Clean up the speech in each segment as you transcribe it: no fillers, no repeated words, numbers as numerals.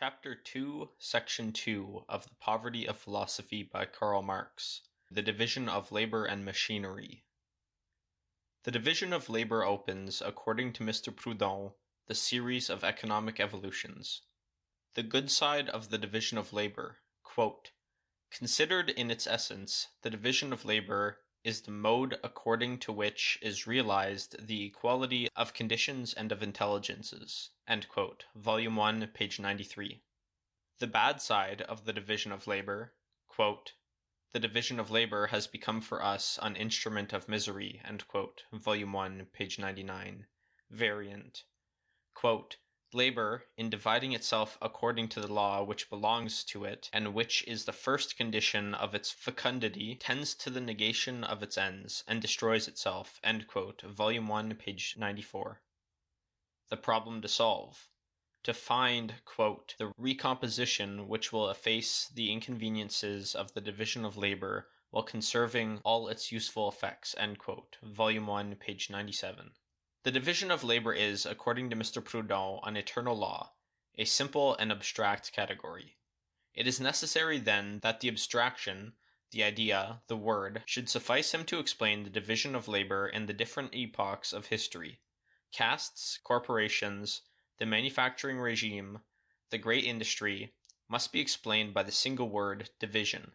Chapter 2, Section 2 of The Poverty of Philosophy by Karl Marx, The Division of Labor and Machinery. The division of labor opens, according to Mr. Proudhon, the series of economic evolutions. The good side of the division of labor, quote, considered in its essence, the division of labor is the mode according to which is realized the equality of conditions and of intelligences. End quote. Volume 1, page 93. The bad side of the division of labor, quote, the division of labor has become for us an instrument of misery. End quote. Volume 1, page 99. Variant. Quote, labor, in dividing itself according to the law which belongs to it, and which is the first condition of its fecundity, tends to the negation of its ends, and destroys itself. End quote. Volume 1, page 94. The problem to solve. To find, quote, the recomposition which will efface the inconveniences of the division of labor while conserving all its useful effects. End quote. Volume 1, page 97. The division of labor is, according to Mr. Proudhon, an eternal law, a simple and abstract category. It is necessary, then, that the abstraction, the idea, the word, should suffice him to explain the division of labor in the different epochs of history. Castes, corporations, the manufacturing regime, the great industry, must be explained by the single word, division.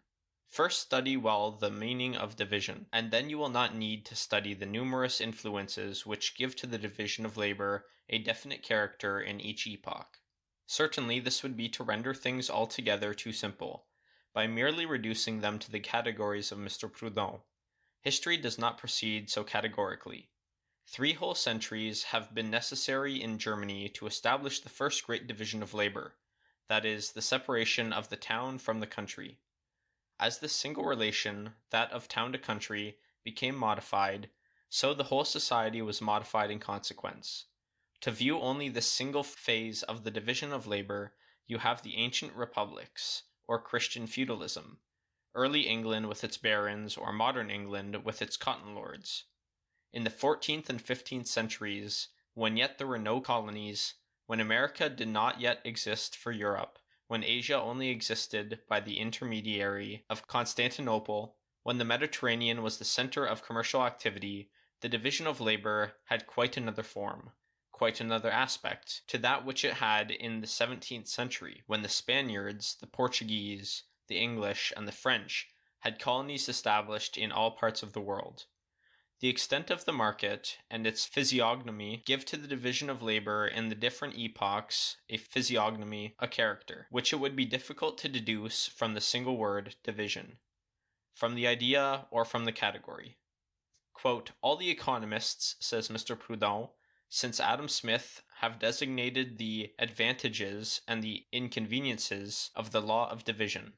First study well the meaning of division, and then you will not need to study the numerous influences which give to the division of labor a definite character in each epoch. Certainly this would be to render things altogether too simple, by merely reducing them to the categories of Mr. Proudhon. History does not proceed so categorically. 3 whole centuries have been necessary in Germany to establish the first great division of labor, that is, the separation of the town from the country. As this single relation, that of town to country, became modified, so the whole society was modified in consequence. To view only this single phase of the division of labor, you have the ancient republics, or Christian feudalism, early England with its barons, or modern England with its cotton lords. In the 14th and 15th centuries, when yet there were no colonies, when America did not yet exist for Europe, when Asia only existed by the intermediary of Constantinople, when the Mediterranean was the center of commercial activity, the division of labor had quite another form, quite another aspect, to that which it had in the 17th century, when the Spaniards, the Portuguese, the English, and the French had colonies established in all parts of the world. The extent of the market and its physiognomy give to the division of labor in the different epochs a physiognomy, a character, which it would be difficult to deduce from the single word division, from the idea or from the category. Quote, all the economists, says Mr. Proudhon, since Adam Smith have designated the advantages and the inconveniences of the law of division,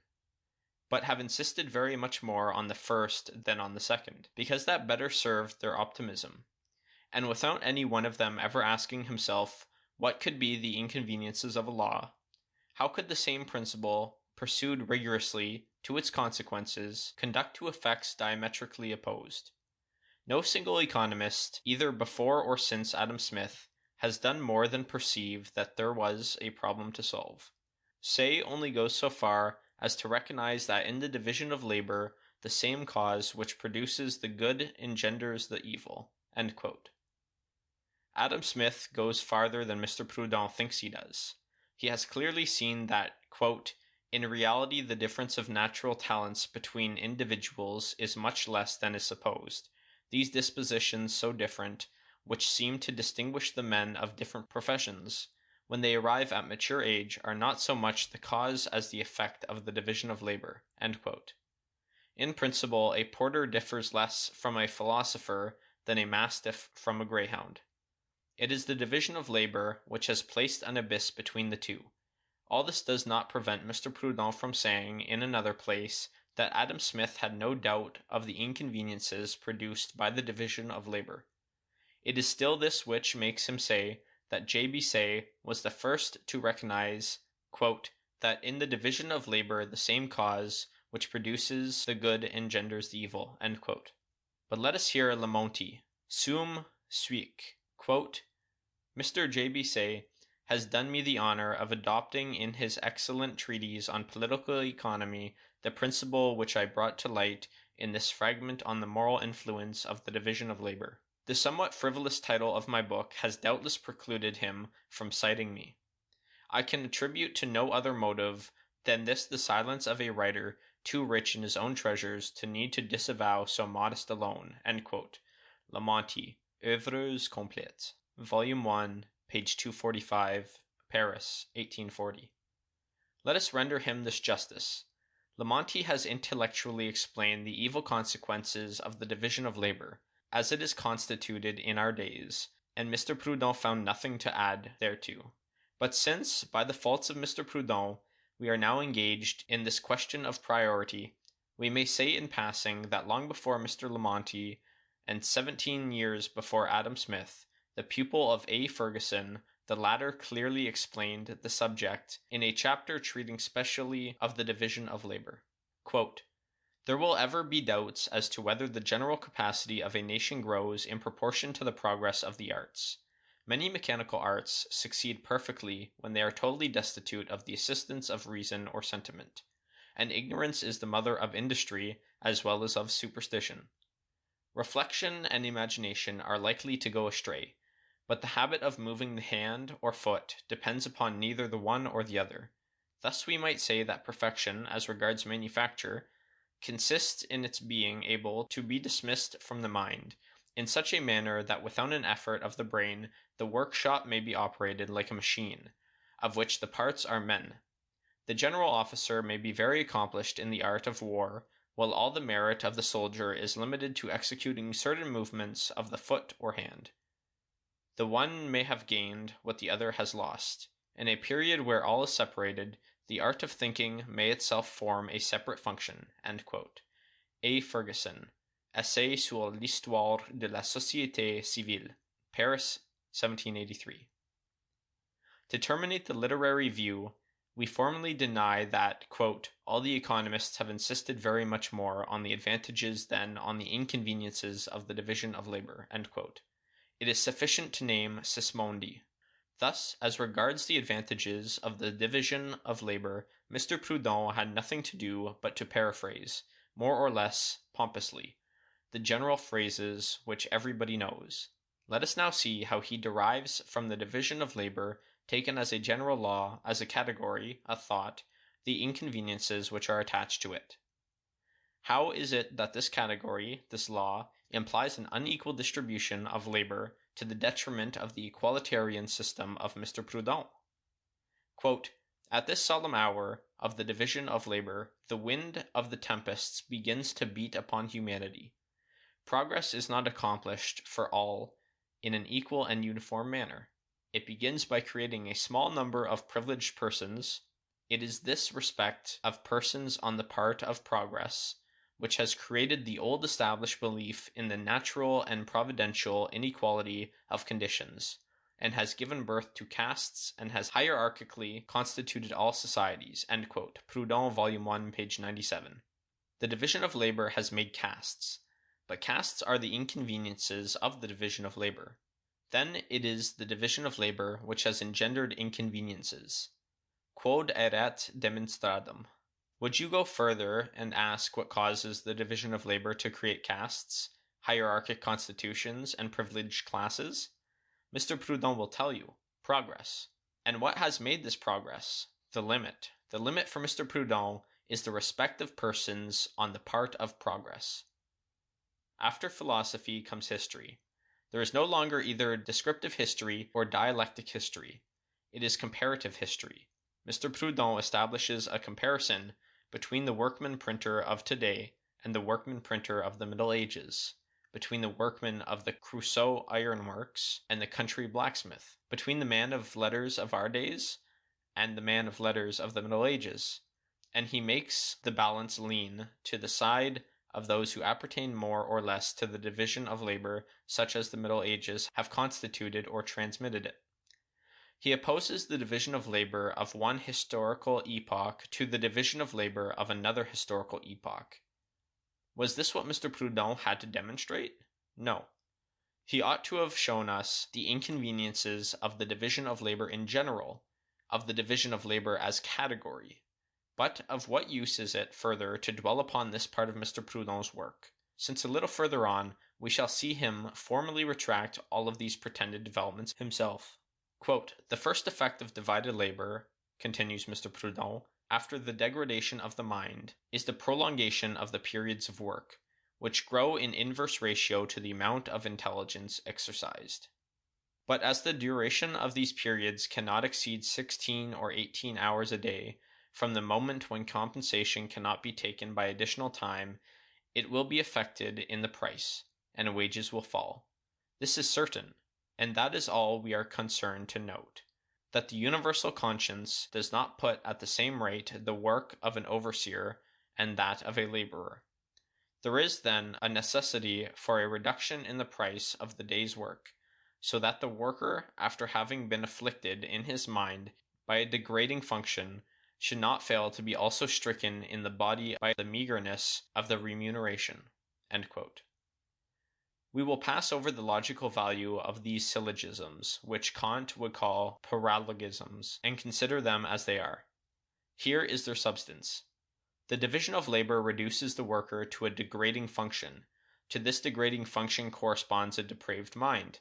but have insisted very much more on the first than on the second, because that better served their optimism, and without any one of them ever asking himself what could be the inconveniences of a law, how could the same principle, pursued rigorously to its consequences, conduct to effects diametrically opposed? No single economist, either before or since Adam Smith, has done more than perceive that there was a problem to solve. Say only goes so far as to recognize that in the division of labor, the same cause which produces the good engenders the evil. End quote. Adam Smith goes farther than Mr. Proudhon thinks he does. He has clearly seen that, quote, in reality the difference of natural talents between individuals is much less than is supposed. These dispositions so different, which seem to distinguish the men of different professions, when they arrive at mature age, are not so much the cause as the effect of the division of labor. End quote. In principle, a porter differs less from a philosopher than a mastiff from a greyhound. It is the division of labor which has placed an abyss between the two. All this does not prevent Mr. Proudhon from saying, in another place, that Adam Smith had no doubt of the inconveniences produced by the division of labor. It is still this which makes him say that J.B. Say was the first to recognize, quote, that in the division of labor the same cause which produces the good engenders the evil. End quote. But let us hear Lamonti, sum suic, quote, Mr. J.B. Say has done me the honor of adopting in his excellent treatise on political economy the principle which I brought to light in this fragment on the moral influence of the division of labor. The somewhat frivolous title of my book has doubtless precluded him from citing me. I can attribute to no other motive than this the silence of a writer too rich in his own treasures to need to disavow so modest a loan." Lamonti, Œuvres Complètes, Volume 1, page 245, Paris, 1840. Let us render him this justice. Lamonti has intellectually explained the evil consequences of the division of labor, as it is constituted in our days, and Mr. Proudhon found nothing to add thereto. But since, by the faults of Mr. Proudhon, we are now engaged in this question of priority, we may say in passing that long before Mr. Lamonti, and 17 years before Adam Smith, the pupil of A. Ferguson, the latter clearly explained the subject in a chapter treating specially of the division of labor. Quote, "There will ever be doubts as to whether the general capacity of a nation grows in proportion to the progress of the arts. Many mechanical arts succeed perfectly when they are totally destitute of the assistance of reason or sentiment, and ignorance is the mother of industry as well as of superstition. Reflection and imagination are likely to go astray, but the habit of moving the hand or foot depends upon neither the one or the other. Thus we might say that perfection, as regards manufacture, consists in its being able to be dismissed from the mind, in such a manner that without an effort of the brain the workshop may be operated like a machine, of which the parts are men. The general officer may be very accomplished in the art of war, while all the merit of the soldier is limited to executing certain movements of the foot or hand. The one may have gained what the other has lost. In a period where all is separated, the art of thinking may itself form a separate function." A. Ferguson, Essai sur l'histoire de la société civile, Paris, 1783. To terminate the literary view, we formally deny that, quote, "all the economists have insisted very much more on the advantages than on the inconveniences of the division of labor." It is sufficient to name Sismondi. Thus, as regards the advantages of the division of labor, Mr. Proudhon had nothing to do but to paraphrase, more or less pompously, the general phrases which everybody knows. Let us now see how he derives from the division of labor, taken as a general law, as a category, a thought, the inconveniences which are attached to it. How is it that this category, this law, implies an unequal distribution of labor to the detriment of the equalitarian system of Mr. Proudhon? Quote, "At this solemn hour of the division of labor, the wind of the tempests begins to beat upon humanity. Progress is not accomplished for all in an equal and uniform manner. It begins by creating a small number of privileged persons. It is this respect of persons on the part of progress which has created the old established belief in the natural and providential inequality of conditions, and has given birth to castes and has hierarchically constituted all societies." Proudhon, Volume 1, page 97. The division of labor has made castes, but castes are the inconveniences of the division of labor. Then it is the division of labor which has engendered inconveniences. Quod erat demonstradum. Would you go further and ask what causes the division of labor to create castes, hierarchic constitutions, and privileged classes? Mr. Proudhon will tell you, progress. And what has made this progress? The limit. The limit for Mr. Proudhon is the respect of persons on the part of progress. After philosophy comes history. There is no longer either descriptive history or dialectic history. It is comparative history. Mr. Proudhon establishes a comparison between the workman printer of today and the workman printer of the Middle Ages, between the workman of the Creusot ironworks and the country blacksmith, between the man of letters of our days and the man of letters of the Middle Ages, and he makes the balance lean to the side of those who appertain more or less to the division of labor such as the Middle Ages have constituted or transmitted it. He opposes the division of labor of one historical epoch to the division of labor of another historical epoch. Was this what Mr. Proudhon had to demonstrate? No. He ought to have shown us the inconveniences of the division of labor in general, of the division of labor as category. But of what use is it further to dwell upon this part of Mr. Proudhon's work, since a little further on we shall see him formally retract all of these pretended developments himself. Quote, "The first effect of divided labor," continues Mr. Proudhon, "after the degradation of the mind, is the prolongation of the periods of work, which grow in inverse ratio to the amount of intelligence exercised. But as the duration of these periods cannot exceed 16 or 18 hours a day, from the moment when compensation cannot be taken by additional time, it will be affected in the price, and wages will fall. This is certain, and that is all we are concerned to note, that the universal conscience does not put at the same rate the work of an overseer and that of a laborer. There is, then, a necessity for a reduction in the price of the day's work, so that the worker, after having been afflicted in his mind by a degrading function, should not fail to be also stricken in the body by the meagerness of the remuneration." End quote. We will pass over the logical value of these syllogisms, which Kant would call paralogisms, and consider them as they are. Here is their substance. The division of labor reduces the worker to a degrading function. To this degrading function corresponds a depraved mind.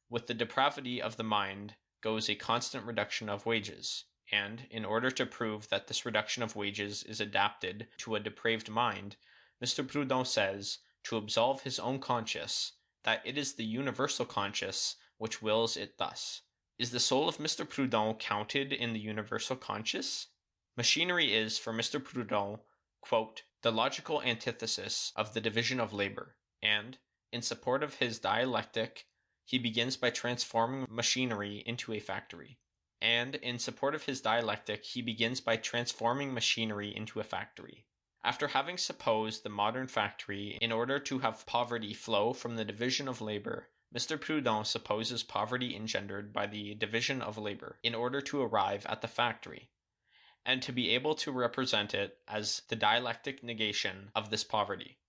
With the depravity of the mind goes a constant reduction of wages, and, in order to prove that this reduction of wages is adapted to a depraved mind, Mr. Proudhon says, to absolve his own conscience, that it is the universal conscience which wills it thus. Is the soul of Mr. Proudhon counted in the universal conscience? Machinery is, for Mr. Proudhon, quote, "the logical antithesis of the division of labor," and, in support of his dialectic, he begins by transforming machinery into a factory. After having supposed the modern factory in order to have poverty flow from the division of labor, Mr. Proudhon supposes poverty engendered by the division of labor in order to arrive at the factory, and to be able to represent it as the dialectic negation of this poverty.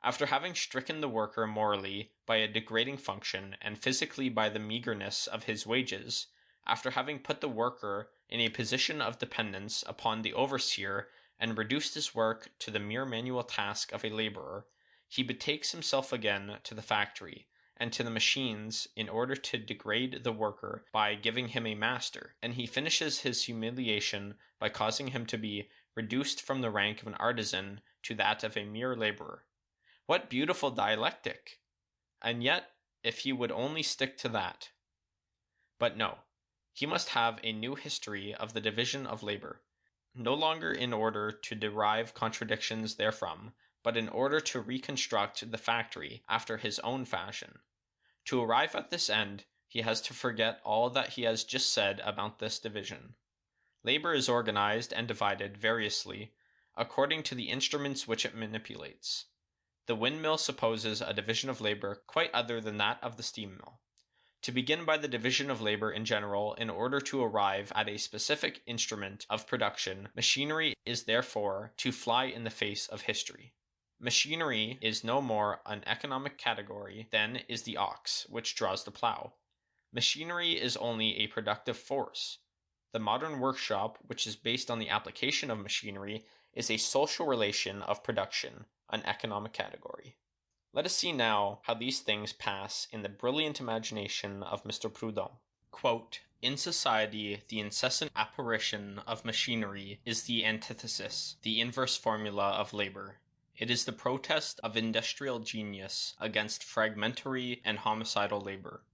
After having stricken the worker morally by a degrading function and physically by the meagerness of his wages, after having put the worker in a position of dependence upon the overseer and reduced his work to the mere manual task of a laborer, he betakes himself again to the factory and to the machines in order to degrade the worker by giving him a master, and he finishes his humiliation by causing him to be reduced from the rank of an artisan to that of a mere laborer. What beautiful dialectic! And yet, if he would only stick to that. But no, he must have a new history of the division of labor, no longer in order to derive contradictions therefrom, but in order to reconstruct the factory after his own fashion. To arrive at this end, he has to forget all that he has just said about this division. Labor is organized and divided variously, according to the instruments which it manipulates. The windmill supposes a division of labor quite other than that of the steam mill. To begin by the division of labor in general in order to arrive at a specific instrument of production, machinery is therefore to fly in the face of history. Machinery is no more an economic category than is the ox which draws the plow. Machinery is only a productive force. The modern workshop, which is based on the application of machinery, is a social relation of production, an economic category. Let us see now how these things pass in the brilliant imagination of Mr. Proudhon. Quote, "In society, the incessant apparition of machinery is the antithesis, the inverse formula of labor. It is the protest of industrial genius against fragmentary and homicidal labor.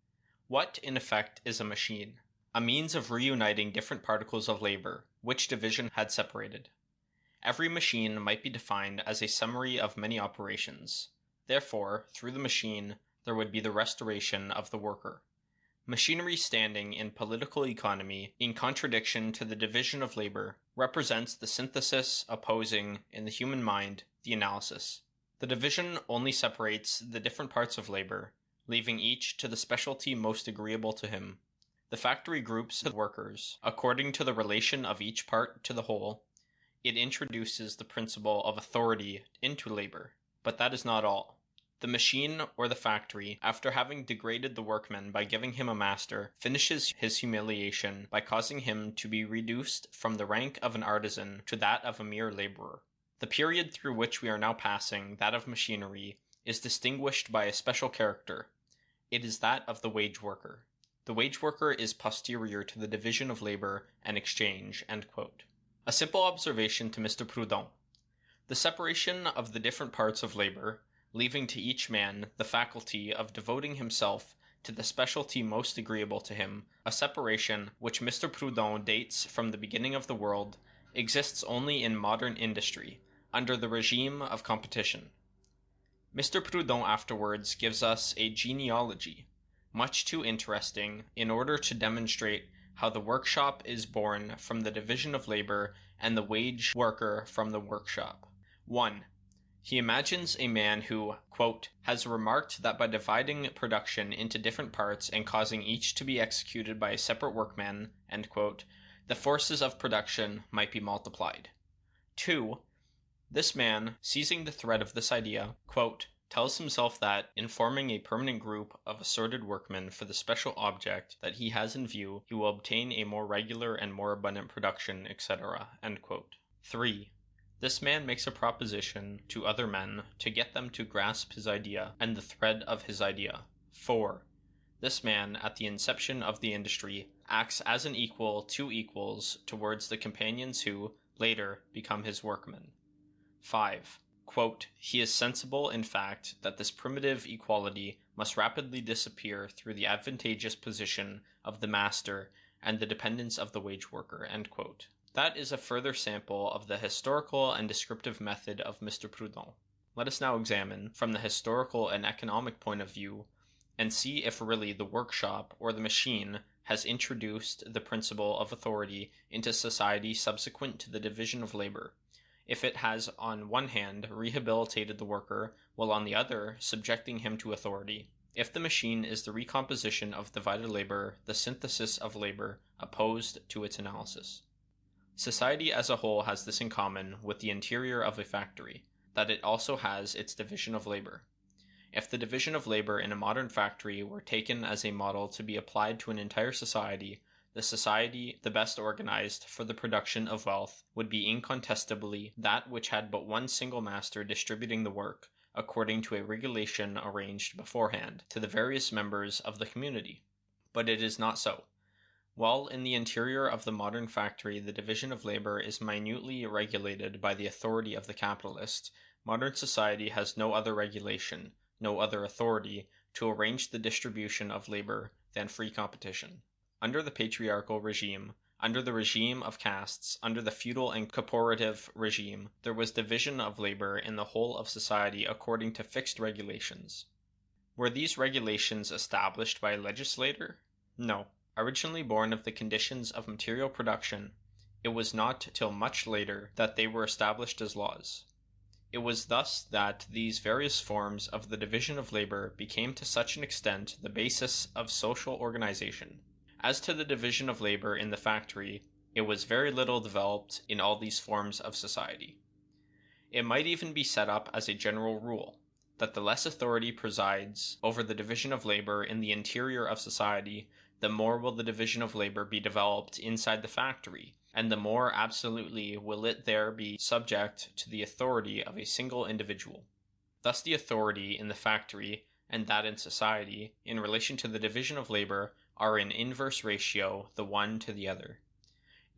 What, in effect, is a machine? A means of reuniting different particles of labor, which division had separated. Every machine might be defined as a summary of many operations. Therefore, through the machine, there would be the restoration of the worker. Machinery standing in political economy, in contradiction to the division of labor, represents the synthesis opposing, in the human mind, the analysis. The division only separates the different parts of labor, leaving each to the specialty most agreeable to him. The factory groups the workers, according to the relation of each part to the whole. It introduces the principle of authority into labor. But that is not all. The machine or the factory, after having degraded the workman by giving him a master, finishes his humiliation by causing him to be reduced from the rank of an artisan to that of a mere laborer. The period through which we are now passing, that of machinery, is distinguished by a special character. It is that of the wage worker. The wage worker is posterior to the division of labor and exchange." End quote. A simple observation to Mr. Proudhon. The separation of the different parts of labor, leaving to each man the faculty of devoting himself to the specialty most agreeable to him, a separation which Mr. Proudhon dates from the beginning of the world, exists only in modern industry, under the regime of competition. Mr. Proudhon afterwards gives us a genealogy, much too interesting, in order to demonstrate how the workshop is born from the division of labor and the wage worker from the workshop. 1. He imagines a man who, quote, has remarked that by dividing production into different parts and causing each to be executed by a separate workman, end quote, the forces of production might be multiplied. 2. This man, seizing the thread of this idea, quote, tells himself that, in forming a permanent group of assorted workmen for the special object that he has in view, he will obtain a more regular and more abundant production, etc. End quote. 3. This man makes a proposition to other men to get them to grasp his idea and the thread of his idea. 4. This man, at the inception of the industry, acts as an equal to equals towards the companions who, later, become his workmen. 5. Quote, he is sensible, in fact, that this primitive equality must rapidly disappear through the advantageous position of the master and the dependence of the wage worker. End quote. That is a further sample of the historical and descriptive method of Mr. Proudhon. Let us now examine, from the historical and economic point of view, and see if really the workshop or the machine has introduced the principle of authority into society subsequent to the division of labor, if it has on one hand rehabilitated the worker, while on the other subjecting him to authority, if the machine is the recomposition of divided labor, the synthesis of labor, opposed to its analysis. Society as a whole has this in common with the interior of a factory, that it also has its division of labor. If the division of labor in a modern factory were taken as a model to be applied to an entire society, the society the best organized for the production of wealth would be incontestably that which had but one single master distributing the work, according to a regulation arranged beforehand, to the various members of the community. But it is not so. While in the interior of the modern factory the division of labor is minutely regulated by the authority of the capitalist, modern society has no other regulation, no other authority, to arrange the distribution of labor than free competition. Under the patriarchal regime, under the regime of castes, under the feudal and corporative regime, there was division of labor in the whole of society according to fixed regulations. Were these regulations established by a legislator? No. Originally born of the conditions of material production, it was not till much later that they were established as laws. It was thus that these various forms of the division of labor became to such an extent the basis of social organization. As to the division of labor in the factory, it was very little developed in all these forms of society. It might even be set up as a general rule, that the less authority presides over the division of labor in the interior of society, the more will the division of labor be developed inside the factory, and the more absolutely will it there be subject to the authority of a single individual. Thus the authority in the factory and that in society, in relation to the division of labor, are in inverse ratio the one to the other.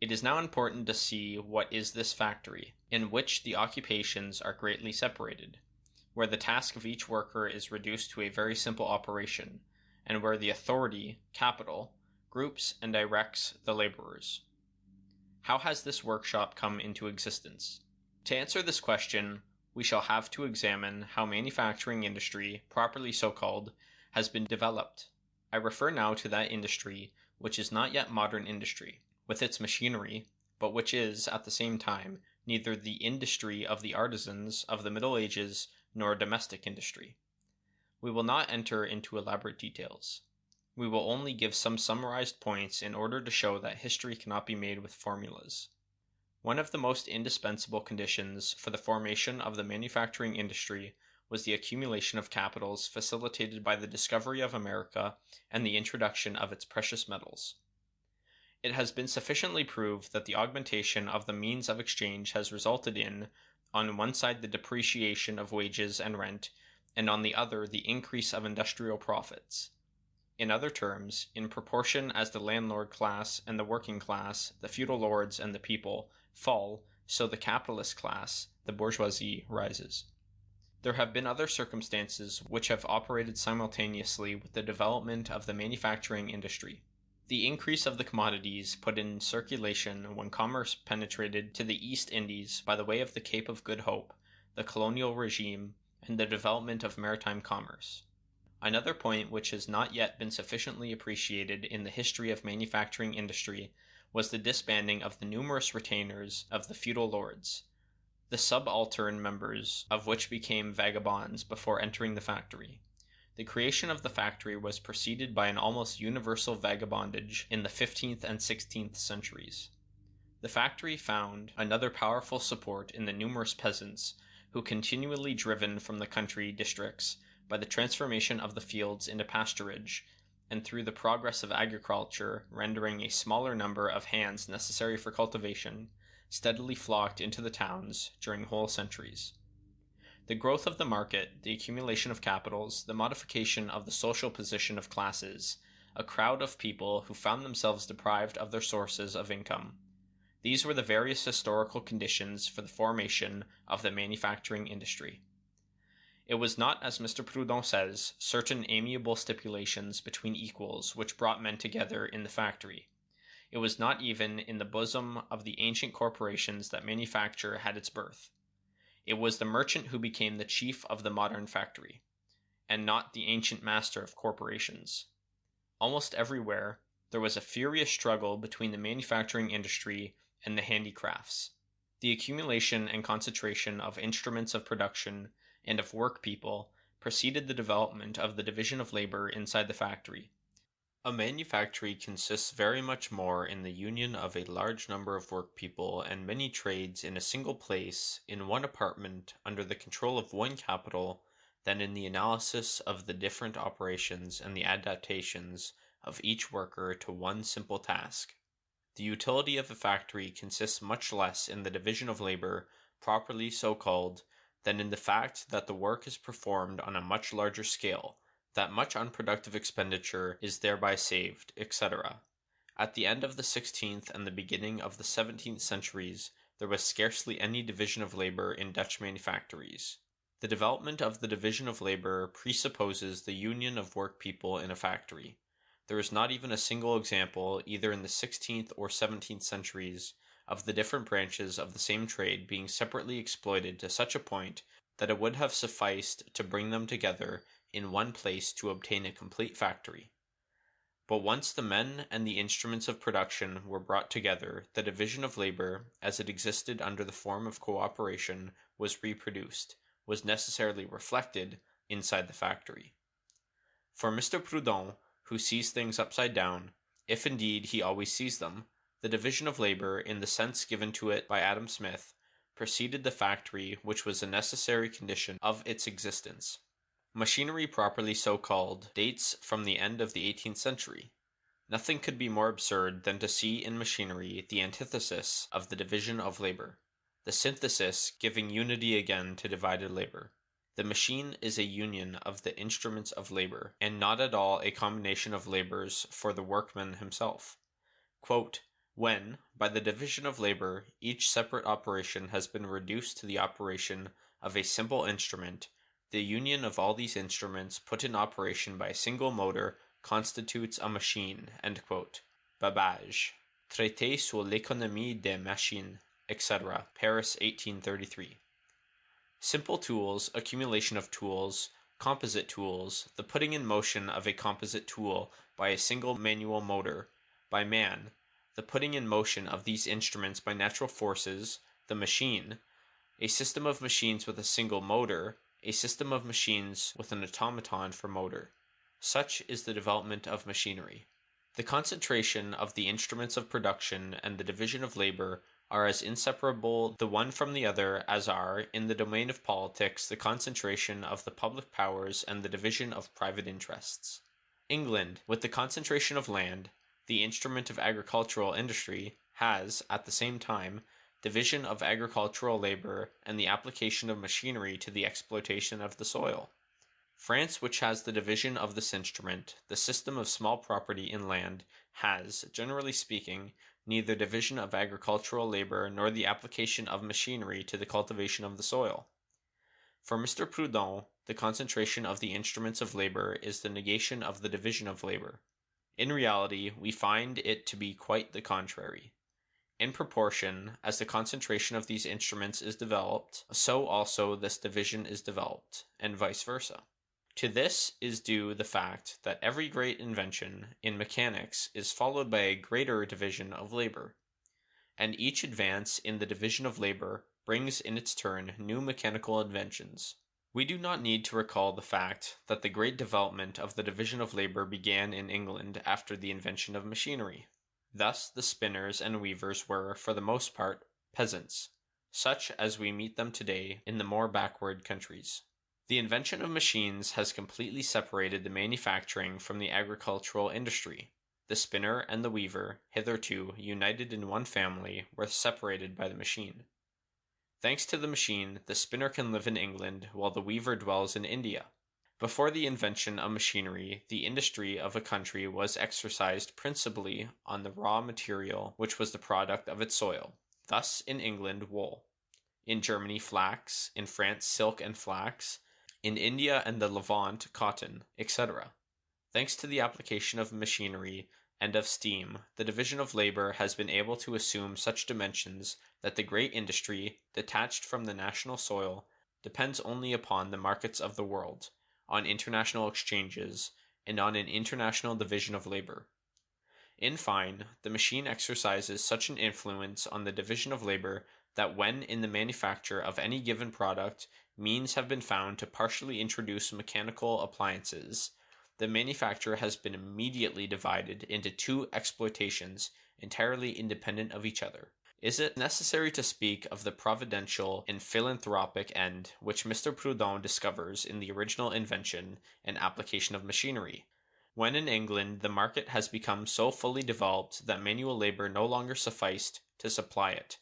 It is now important to see what is this factory, in which the occupations are greatly separated, where the task of each worker is reduced to a very simple operation, and where the authority, capital, groups and directs the laborers. How has this workshop come into existence? To answer this question, we shall have to examine how manufacturing industry, properly so called, has been developed. I refer now to that industry which is not yet modern industry, with its machinery, but which is, at the same time, neither the industry of the artisans of the Middle Ages nor domestic industry. We will not enter into elaborate details. We will only give some summarized points in order to show that history cannot be made with formulas. One of the most indispensable conditions for the formation of the manufacturing industry was the accumulation of capitals facilitated by the discovery of America and the introduction of its precious metals. It has been sufficiently proved that the augmentation of the means of exchange has resulted in, on one side, the depreciation of wages and rent, and on the other, the increase of industrial profits. In other terms, in proportion as the landlord class and the working class, the feudal lords and the people, fall, so the capitalist class, the bourgeoisie, rises. There have been other circumstances which have operated simultaneously with the development of the manufacturing industry. The increase of the commodities put in circulation when commerce penetrated to the East Indies by the way of the Cape of Good Hope, the colonial regime, and the development of maritime commerce. Another point which has not yet been sufficiently appreciated in the history of manufacturing industry was the disbanding of the numerous retainers of the feudal lords, the subaltern members of which became vagabonds before entering the factory. The creation of the factory was preceded by an almost universal vagabondage in the 15th and 16th centuries. The factory found another powerful support in the numerous peasants who, continually driven from the country districts by the transformation of the fields into pasturage, and through the progress of agriculture rendering a smaller number of hands necessary for cultivation, steadily flocked into the towns during whole centuries. The growth of the market, the accumulation of capitals, the modification of the social position of classes, a crowd of people who found themselves deprived of their sources of income. These were the various historical conditions for the formation of the manufacturing industry. It was not, as Mr. Proudhon says, certain amiable stipulations between equals which brought men together in the factory. It was not even in the bosom of the ancient corporations that manufacture had its birth. It was the merchant who became the chief of the modern factory, and not the ancient master of corporations. Almost everywhere, there was a furious struggle between the manufacturing industry and the handicrafts. The accumulation and concentration of instruments of production and of work people preceded the development of the division of labor inside the factory. A manufactory consists very much more in the union of a large number of work people and many trades in a single place, in one apartment, under the control of one capital, than in the analysis of the different operations and the adaptations of each worker to one simple task. The utility of a factory consists much less in the division of labor, properly so called, than in the fact that the work is performed on a much larger scale, that much unproductive expenditure is thereby saved, etc. At the end of the 16th and the beginning of the 17th centuries, there was scarcely any division of labor in Dutch manufactories. The development of the division of labor presupposes the union of work people in a factory. There is not even a single example, either in the 16th or 17th centuries, of the different branches of the same trade being separately exploited to such a point that it would have sufficed to bring them together in one place to obtain a complete factory. But once the men and the instruments of production were brought together, the division of labor, as it existed under the form of cooperation, was reproduced, was necessarily reflected inside the factory. For Mr. Proudhon, who sees things upside down, if indeed he always sees them, the division of labor, in the sense given to it by Adam Smith, preceded the factory, which was a necessary condition of its existence. Machinery, properly so called, dates from the end of the 18th century. Nothing could be more absurd than to see in machinery the antithesis of the division of labor, the synthesis giving unity again to divided labor. The machine is a union of the instruments of labor, and not at all a combination of labors for the workman himself. Quote, when, by the division of labor, each separate operation has been reduced to the operation of a simple instrument, the union of all these instruments put in operation by a single motor constitutes a machine. End quote. Babbage. Traité sur l'économie des machines, etc. Paris, 1833. Simple tools, accumulation of tools, composite tools, the putting in motion of a composite tool by a single manual motor, by man, the putting in motion of these instruments by natural forces, the machine, a system of machines with a single motor, a system of machines with an automaton for motor. Such is the development of machinery. The concentration of the instruments of production and the division of labor are as inseparable the one from the other as are, in the domain of politics, the concentration of the public powers and the division of private interests. England, with the concentration of land, the instrument of agricultural industry, has, at the same time, division of agricultural labor and the application of machinery to the exploitation of the soil. France, which has the division of this instrument, the system of small property in land, has, generally speaking, neither division of agricultural labor nor the application of machinery to the cultivation of the soil. For Mr. Proudhon, the concentration of the instruments of labor is the negation of the division of labor. In reality, we find it to be quite the contrary. In proportion as the concentration of these instruments is developed, so also this division is developed, and vice versa. To this is due the fact that every great invention in mechanics is followed by a greater division of labor, and each advance in the division of labor brings in its turn new mechanical inventions. We do not need to recall the fact that the great development of the division of labor began in England after the invention of machinery. Thus the spinners and weavers were, for the most part, peasants, such as we meet them today in the more backward countries. The invention of machines has completely separated the manufacturing from the agricultural industry. The spinner and the weaver, hitherto united in one family, were separated by the machine. Thanks to the machine, the spinner can live in England while the weaver dwells in India. Before the invention of machinery, the industry of a country was exercised principally on the raw material which was the product of its soil. Thus, in England, wool. In Germany, flax. In France, silk and flax. In India and the Levant, cotton, etc. Thanks to the application of machinery and of steam, the division of labor has been able to assume such dimensions that the great industry, detached from the national soil, depends only upon the markets of the world, on international exchanges, and on an international division of labor. In fine, the machine exercises such an influence on the division of labor that when in the manufacture of any given product means have been found to partially introduce mechanical appliances, the manufacture has been immediately divided into two exploitations entirely independent of each other. Is it necessary to speak of the providential and philanthropic end which Mr. Proudhon discovers in the original invention and application of machinery? When in England the market has become so fully developed that manual labor no longer sufficed to supply it,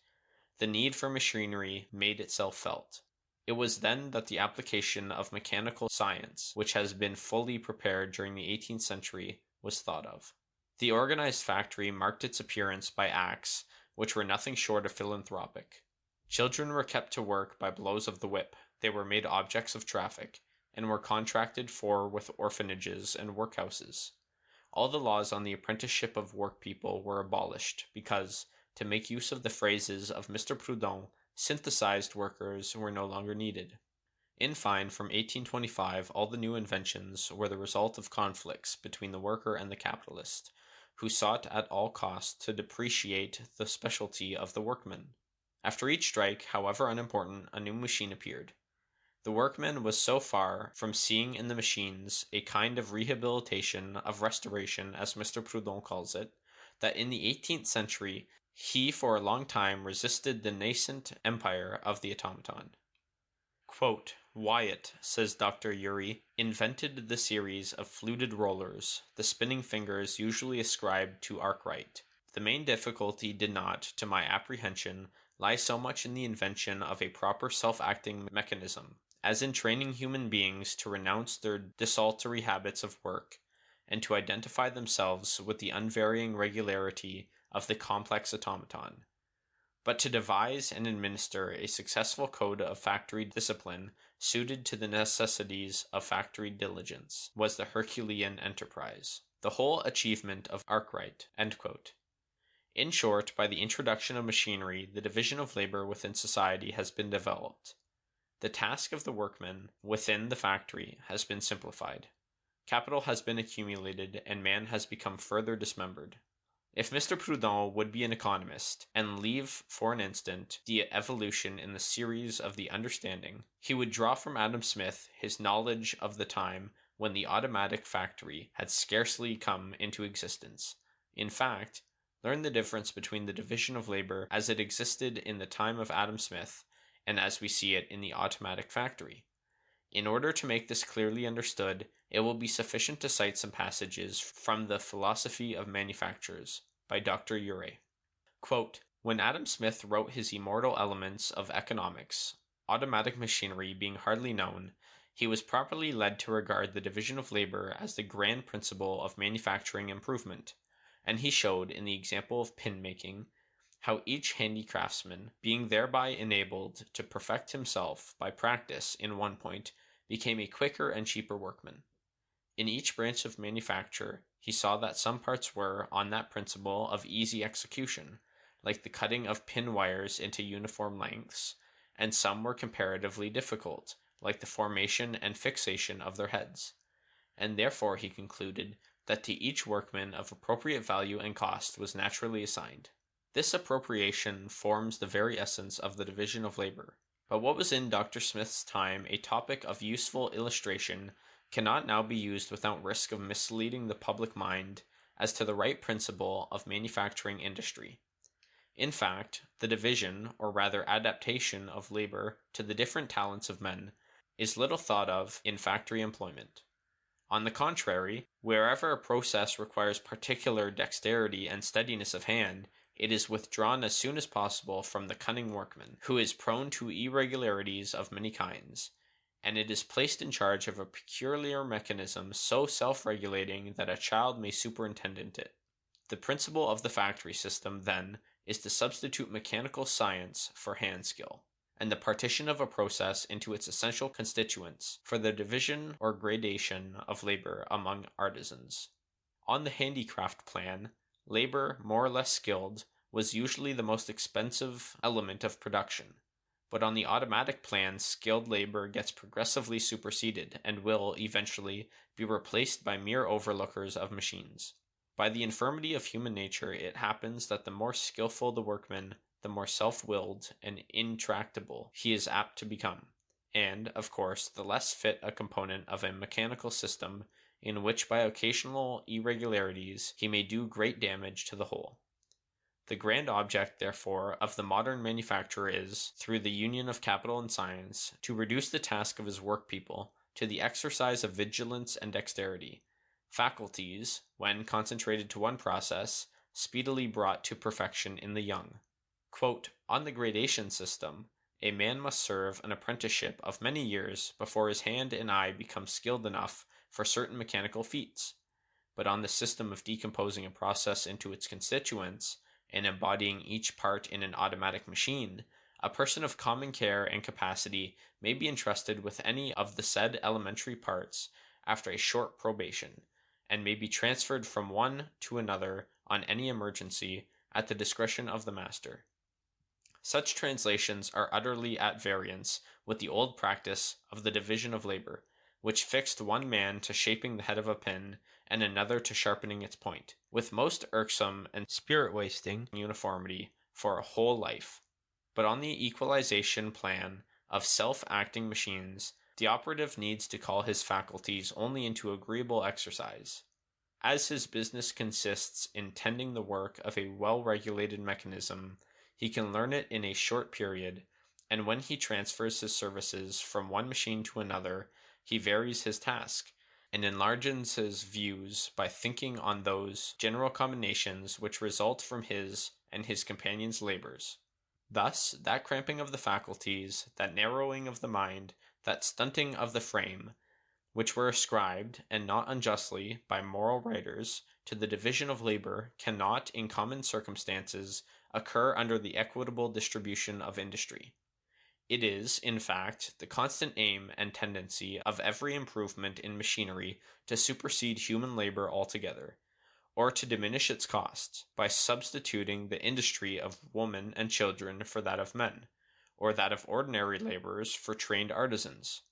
the need for machinery made itself felt. It was then that the application of mechanical science, which has been fully prepared during the 18th century, was thought of. The organized factory marked its appearance by acts which were nothing short of philanthropic. Children were kept to work by blows of the whip, they were made objects of traffic, and were contracted for with orphanages and workhouses. All the laws on the apprenticeship of workpeople were abolished, because, to make use of the phrases of Mr. Proudhon, synthesized workers were no longer needed. In fine, from 1825 all the new inventions were the result of conflicts between the worker and the capitalist, who sought at all costs to depreciate the specialty of the workman. After each strike, however unimportant, a new machine appeared. The workman was so far from seeing in the machines a kind of rehabilitation, of restoration, as Mr. Proudhon calls it, that in the 18th century he for a long time resisted the nascent empire of the automaton. Quote, Wyatt, says Dr. Urey, invented the series of fluted rollers, the spinning fingers usually ascribed to Arkwright. The main difficulty did not, to my apprehension, lie so much in the invention of a proper self-acting mechanism, as in training human beings to renounce their desultory habits of work, and to identify themselves with the unvarying regularity of the complex automaton. But to devise and administer a successful code of factory discipline suited to the necessities of factory diligence was the Herculean enterprise, the whole achievement of Arkwright. In short, by the introduction of machinery, the division of labor within society has been developed. The task of the workman within the factory has been simplified. Capital has been accumulated, and man has become further dismembered. If Mr. Proudhon would be an economist, and leave for an instant the evolution in the series of the understanding, he would draw from Adam Smith his knowledge of the time when the automatic factory had scarcely come into existence. In fact, learn the difference between the division of labor as it existed in the time of Adam Smith and as we see it in the automatic factory. In order to make this clearly understood, it will be sufficient to cite some passages from the Philosophy of Manufactures by Dr. Urey. Quote, "When Adam Smith wrote his immortal Elements of Economics, automatic machinery being hardly known, he was properly led to regard the division of labor as the grand principle of manufacturing improvement, and he showed, in the example of pin-making, how each handicraftsman, being thereby enabled to perfect himself by practice in one point, became a quicker and cheaper workman. In each branch of manufacture, he saw that some parts were, on that principle, of easy execution, like the cutting of pin wires into uniform lengths, and some were comparatively difficult, like the formation and fixation of their heads. And therefore he concluded that to each workman of appropriate value and cost was naturally assigned. This appropriation forms the very essence of the division of labor. But what was in Dr. Smith's time a topic of useful illustration cannot now be used without risk of misleading the public mind as to the right principle of manufacturing industry. In fact, the division, or rather adaptation of labor to the different talents of men, is little thought of in factory employment. On the contrary, wherever a process requires particular dexterity and steadiness of hand, it is withdrawn as soon as possible from the cunning workman, who is prone to irregularities of many kinds, and it is placed in charge of a peculiar mechanism so self-regulating that a child may superintend it. The principle of the factory system, then, is to substitute mechanical science for hand skill, and the partition of a process into its essential constituents for the division or gradation of labor among artisans. On the handicraft plan, labor, more or less skilled, was usually the most expensive element of production, but on the automatic plan, skilled labor gets progressively superseded and will, eventually, be replaced by mere overlookers of machines. By the infirmity of human nature, it happens that the more skillful the workman, the more self-willed and intractable he is apt to become, and, of course, the less fit a component of a mechanical system in which by occasional irregularities he may do great damage to the whole. The grand object, therefore, of the modern manufacturer is, through the union of capital and science, to reduce the task of his workpeople to the exercise of vigilance and dexterity, faculties, when concentrated to one process, speedily brought to perfection in the young. Quote, "On the gradation system, a man must serve an apprenticeship of many years before his hand and eye become skilled enough for certain mechanical feats. But on the system of decomposing a process into its constituents, and embodying each part in an automatic machine, a person of common care and capacity may be entrusted with any of the said elementary parts after a short probation, and may be transferred from one to another on any emergency at the discretion of the master. Such translations are utterly at variance with the old practice of the division of labor, which fixed one man to shaping the head of a pin, and another to sharpening its point, with most irksome and spirit-wasting uniformity for a whole life. But on the equalization plan of self-acting machines, the operative needs to call his faculties only into agreeable exercise. As his business consists in tending the work of a well-regulated mechanism, he can learn it in a short period, and when he transfers his services from one machine to another, he varies his task, and enlarges his views by thinking on those general combinations which result from his and his companions' labors. Thus, that cramping of the faculties, that narrowing of the mind, that stunting of the frame, which were ascribed, and not unjustly, by moral writers, to the division of labor, cannot, in common circumstances, occur under the equitable distribution of industry. It is, in fact, the constant aim and tendency of every improvement in machinery to supersede human labor altogether, or to diminish its costs, by substituting the industry of women and children for that of men, or that of ordinary laborers for trained artisans.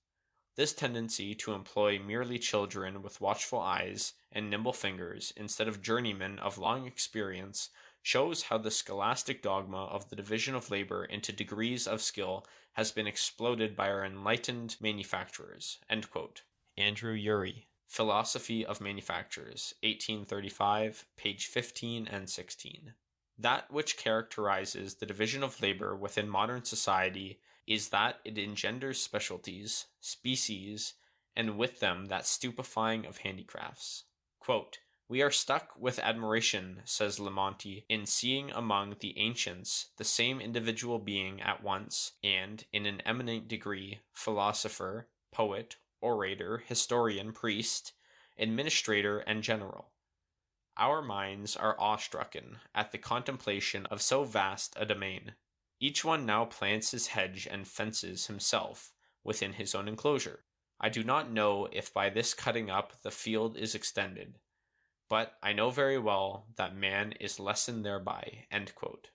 This tendency to employ merely children with watchful eyes and nimble fingers instead of journeymen of long experience shows how the scholastic dogma of the division of labor into degrees of skill has been exploded by our enlightened manufacturers." End quote. Andrew Urey, Philosophy of Manufactures, 1835, page 15 and 16. That which characterizes the division of labor within modern society is that it engenders specialties, species, and with them that stupefying of handicrafts. Quote, "We are struck with admiration," says Lemonti, "in seeing among the ancients the same individual being at once, and, in an eminent degree, philosopher, poet, orator, historian, priest, administrator, and general. Our minds are awestrucken at the contemplation of so vast a domain. Each one now plants his hedge and fences himself within his own enclosure. I do not know if by this cutting up the field is extended, but I know very well that man is lessened thereby." End quote.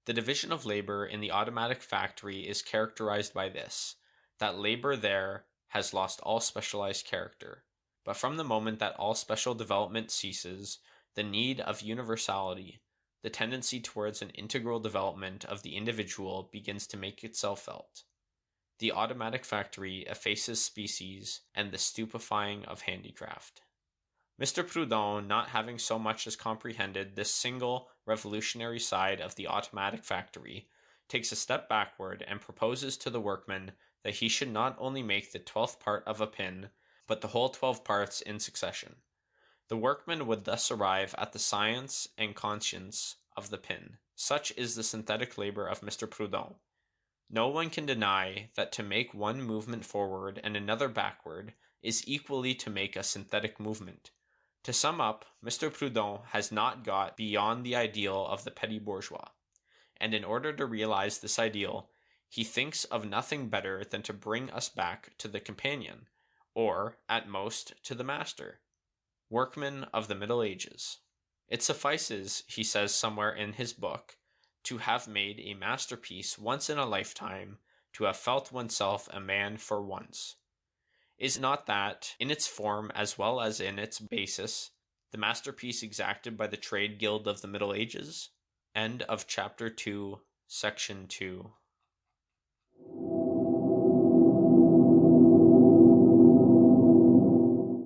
The division of labor in the automatic factory is characterized by this, that labor there has lost all specialized character. But from the moment that all special development ceases, the need of universality, the tendency towards an integral development of the individual begins to make itself felt. The automatic factory effaces species and the stupefying of handicraft. Mr. Proudhon, not having so much as comprehended this single revolutionary side of the automatic factory, takes a step backward and proposes to the workman that he should not only make the 12th part of a pin, but the whole 12 parts in succession. The workman would thus arrive at the science and conscience of the pin. Such is the synthetic labor of Mr. Proudhon. No one can deny that to make one movement forward and another backward is equally to make a synthetic movement. To sum up, Mr. Proudhon has not got beyond the ideal of the petty bourgeois, and in order to realize this ideal, he thinks of nothing better than to bring us back to the companion, or, at most, to the master, workman of the Middle Ages. It suffices, he says somewhere in his book, to have made a masterpiece once in a lifetime, to have felt oneself a man for once. Is not that, in its form as well as in its basis, the masterpiece exacted by the trade guild of the Middle Ages? End of chapter 2, section 2.